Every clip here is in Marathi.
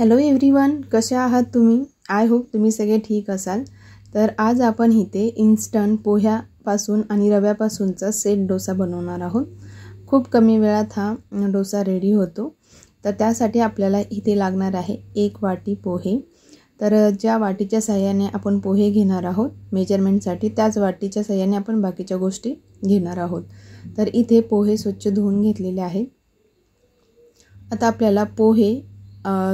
हॅलो एव्हरीवन, कसे आहात तुम्ही? आय होप तुम्ही सगळे ठीक असाल. तर आज आपण इथे इन्स्टंट पोह्यापासून आणि रव्यापासूनचा सेट डोसा बनवणार आहोत. खूप कमी वेळात हा डोसा रेडी होतो. तर त्यासाठी आपल्याला इथे लागणार आहे 1 वाटी पोहे. तर ज्या वाटीच्या साहाय्याने आपण पोहे घेणार आहोत मेजरमेंटसाठी, त्याच वाटीच्या साहाय्याने आपण बाकीच्या गोष्टी घेणार आहोत. तर इथे पोहे स्वच्छ धुवून घेतलेले आहेत. आता आपल्याला पोहे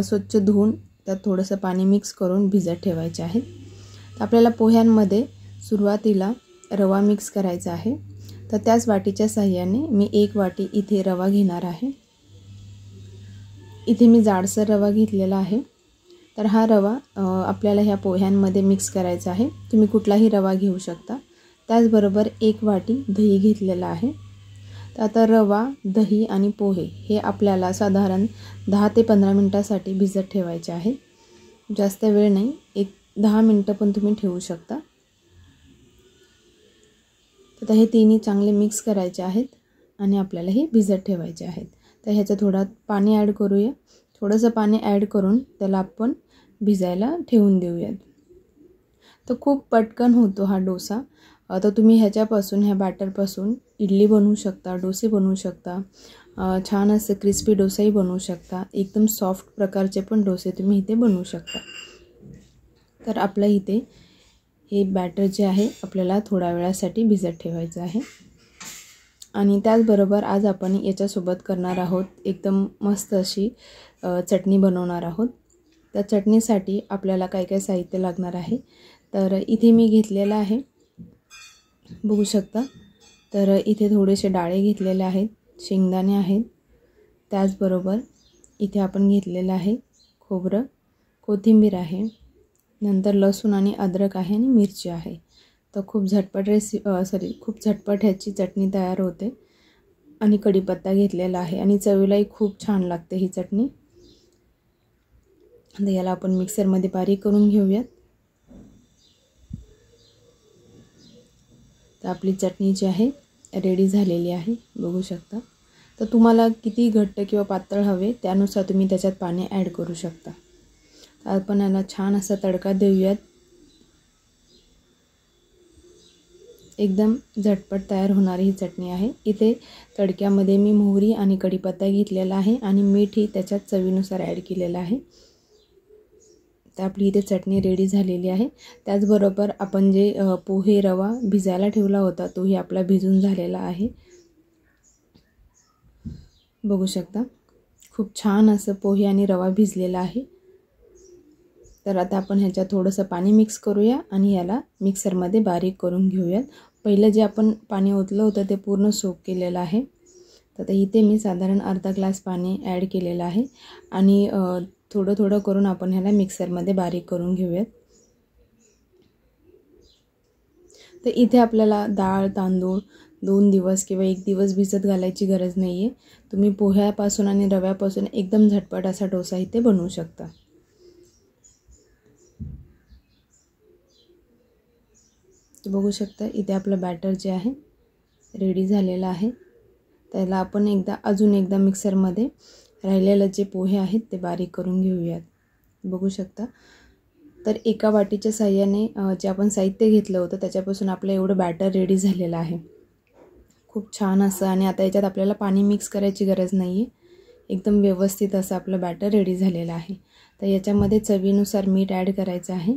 स्वच्छ धुवून त्यात थोडंसं पाणी मिक्स करून भिजत ठेवायचे आहे. तर आपल्याला पोह्यांमध्ये सुरुवातीला रवा मिक्स करायचा आहे. तर त्याच वाटीच्या साहाय्याने मी 1 वाटी इथे रवा घेणार आहे. इथे मी जाडसर रवा घेतलेला आहे. तर हा रवा आपल्याला ह्या पोह्यांमध्ये मिक्स करायचा आहे. तुम्ही कुठलाही रवा घेऊ शकता. त्याचबरोबर 1 वाटी दही घेतलेला आहे. तर आता रवा, दही आणि पोहे हे आपल्याला साधारण 10 ते 15 मिनिटांसाठी भिजत ठेवायचे आहे. जास्त वेळ नाही, 10 मिनिटं पण तुम्ही ठेवू शकता. तर हे तिन्ही चांगले मिक्स करायचे आहेत आणि आपल्याला हे भिजत ठेवायचे आहेत. तर ह्याचं थोडं पाणी ॲड करूया. थोडंसं पाणी ॲड करून त्याला आपण भिजायला ठेवून देऊयात. तर खूप पटकन होतो हा डोसा. तर तुम्ही ह्याच्यापासून, ह्या बॅटरपासून इडली बनवू शकता, डोसे बनवू शकता, छान असं क्रिस्पी डोसाही बनवू शकता. एकदम सॉफ्ट प्रकारचे पण डोसे तुम्ही इथे बनवू शकता. तर आपल्या इथे हे बॅटर जे आहे आपल्याला थोड्या वेळासाठी भिजत ठेवायचं आहे. आणि त्याचबरोबर आज आपण याच्यासोबत करणार आहोत एकदम मस्त अशी चटणी बनवणार आहोत. त्या चटणीसाठी आपल्याला काय काय साहित्य लागणार आहे. तर इथे मी घेतलेलं आहे, बघू शकता. तर इथे थोडेसे डाळे घेतलेले आहेत, शेंगदाणे आहेत. त्याचबरोबर इथे आपण घेतलेलं आहे खोबरं, कोथिंबीर आहे, नंतर लसूण आणि अद्रक आहे आणि मिरची आहे. तर खूप झटपट खूप झटपट ह्याची चटणी तयार होते. आणि कढीपत्ता घेतलेला आहे आणि चवीलाही खूप छान लागते ही चटणी. आता याला आपण मिक्सरमध्ये बारीक करून घेऊयात. तर आपली चटणी जी आहे रेडी झालेली आहे, बघू शकता. तर तुम्हाला किती घट्ट किंवा पातळ हवे त्यानुसार तुम्ही त्याच्यात पाणी ॲड करू शकता. तर आपण याला छान असा तडका देऊयात. एकदम झटपट तयार होणारी ही चटणी आहे. इथे तडक्यामध्ये मी मोहरी आणि कढीपत्ता घेतलेला आहे आणि मीठही त्याच्यात चवीनुसार ॲड केलेलं आहे. तर आपली इथे चटणी रेडी झालेली आहे. त्याचबरोबर आपण जे पोहे रवा भिजायला ठेवला होता तोही आपला भिजून झालेला आहे, बघू शकता. खूप छान असं पोहे आणि रवा भिजलेला आहे. तर आता आपण ह्याच्यात थोडंसं पाणी मिक्स करूया आणि याला मिक्सरमध्ये बारीक करून घेऊयात. पहिलं जे आपण पाणी ओतलं होतं ते पूर्ण सोक केलेलं आहे. तर इथे मी साधारण अर्धा ग्लास पाणी ॲड केलेलं आहे आणि थोडं थोडं करून आपण ह्याला मिक्सरमध्ये बारीक करून घेऊयात. तर इथे आपल्याला डाळ, तांदूळ 2 दिवस किंवा 1 दिवस भिजत घालायची गरज नाही आहे. तुम्ही पोह्यापासून आणि रव्यापासून एकदम झटपट असा डोसा इथे बनवू शकता. बघू शकता इथे आपलं बॅटर जे आहे रेडी झालेलं आहे. त्याला आपण अजून एकदा मिक्सरमध्ये राहिलेलं जे पोहे आहेत ते बारीक करून घेऊयात, बघू शकता. तर एका वाटीच्या साहाय्याने जे आपण साहित्य घेतलं होतं त्याच्यापासून आपलं एवढं बॅटर रेडी झालेलं आहे, खूप छान असं. आणि आता याच्यात आपल्याला पाणी मिक्स करायची गरज नाही आहे. एकदम व्यवस्थित असं आपलं बॅटर रेडी झालेलं आहे. तर याच्यामध्ये चवीनुसार मीठ ॲड करायचं आहे.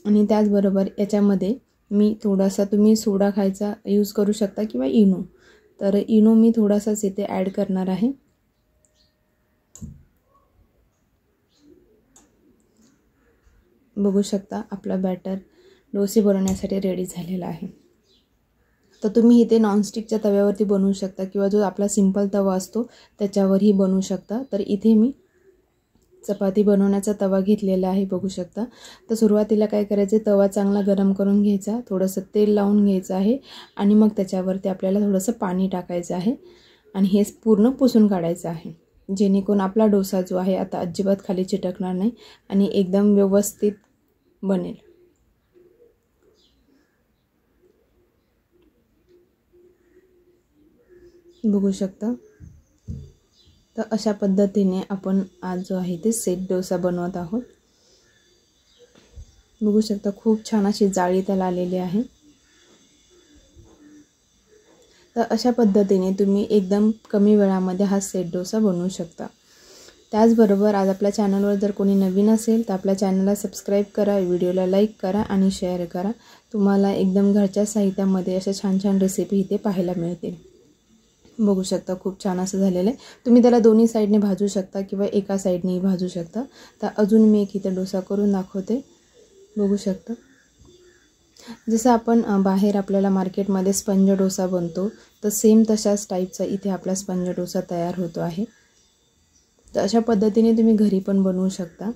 आणि त्याचबरोबर याच्यामध्ये मी थोडासा, तुम्ही सोडा खायचा यूज करू शकता किंवा इनो. तर इनो मी थोडासाच इथे ॲड करणार आहे. बघू शकता आपला बॅटर डोसे बनवण्यासाठी रेडी झालेला आहे. तर तुम्ही इथे नॉनस्टिकच्या तव्यावरती बनवू शकता किंवा जो आपला सिंपल तवा असतो त्याच्यावरही बनवू शकता. तर इथे मी चपाती बनवण्याचा तवा घेतलेला आहे, बघू शकता. तर सुरुवातीला काय करायचं, तवा चांगला गरम करून घ्यायचा, थोडंसं तेल लावून घ्यायचं आहे आणि मग त्याच्यावरती आपल्याला थोडंसं पाणी टाकायचं आहे आणि हे पूर्ण पुसून काढायचं आहे, जेणेकरून आपला डोसा जो आहे आता अजिबात खाली चिटकणार नाही आणि एकदम व्यवस्थित बनेल. बघू शकता. तर अशा पद्धतीने आपण आज जो आहे ते सेट डोसा बनवत आहोत। बघू शकता खूप छान अशी जाळी त्याला आलेली आहे। तर अशा पद्धतीने तुम्ही एकदम कमी वेळामध्ये हा सेट डोसा बनवू शकता। त्याचबरोबर आज आपल्या चॅनलवर जर कोणी नवीन असेल तर आपल्या चॅनलला सबस्क्राइब करा, व्हिडिओला लाईक करा आणि शेअर करा। तुम्हाला एकदम घरच्या साहित्यामध्ये अशा छान छान रेसिपी इथे पाहायला मिळतील। बघू शकता खूप छान असं झालेलं आहे। तुम्ही त्याला दोन्ही साइडने भाजू शकता किंवा एका साइडने भाजू शकता। तर अजून मी एक इथे डोसा करून दाखवते। बघू शकता जसं आपण बाहेर आपल्याला मार्केटमध्ये स्पंज डोसा बनतो तर सेम तशाच टाईपचा इथे आपला स्पंज डोसा तयार होतो आहे। तर अशा पद्धतीने तुम्ही घरी पण बनवू शकता।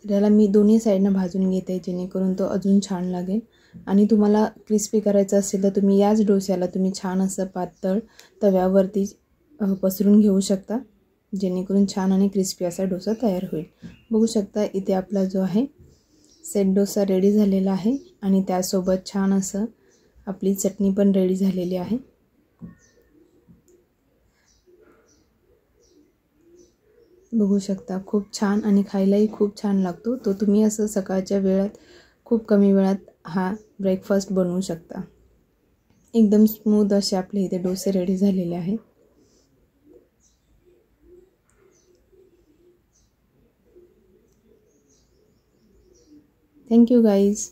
त्याला मी दोन्ही साइडने भाजून घेते जेणेकरून तो अजून छान लागेल। आणि तुम्हाला क्रिस्पी करायचं असेल तर तुम्ही याच डोस्याला तुम्ही छान असं पातळ तव्यावरती पसरून घेऊ शकता, जेणेकरून छान आणि क्रिस्पी असा डोसा तयार होईल। बघू शकता इथे आपला जो आहे सेट डोसा रेडी झालेला आहे आणि त्यासोबत छान असं आपली चटणी पण रेडी झालेली आहे। बघू शकता खूप छान आणि खायलाही खूप छान लागतो। तो तुम्ही असं सकाळच्या वेळात खूप कमी वेळात हा ब्रेकफास्ट बनवू शकता। एकदम स्मूथ असे आपले इथे डोसे रेडी झालेले आहेत। Thank you guys.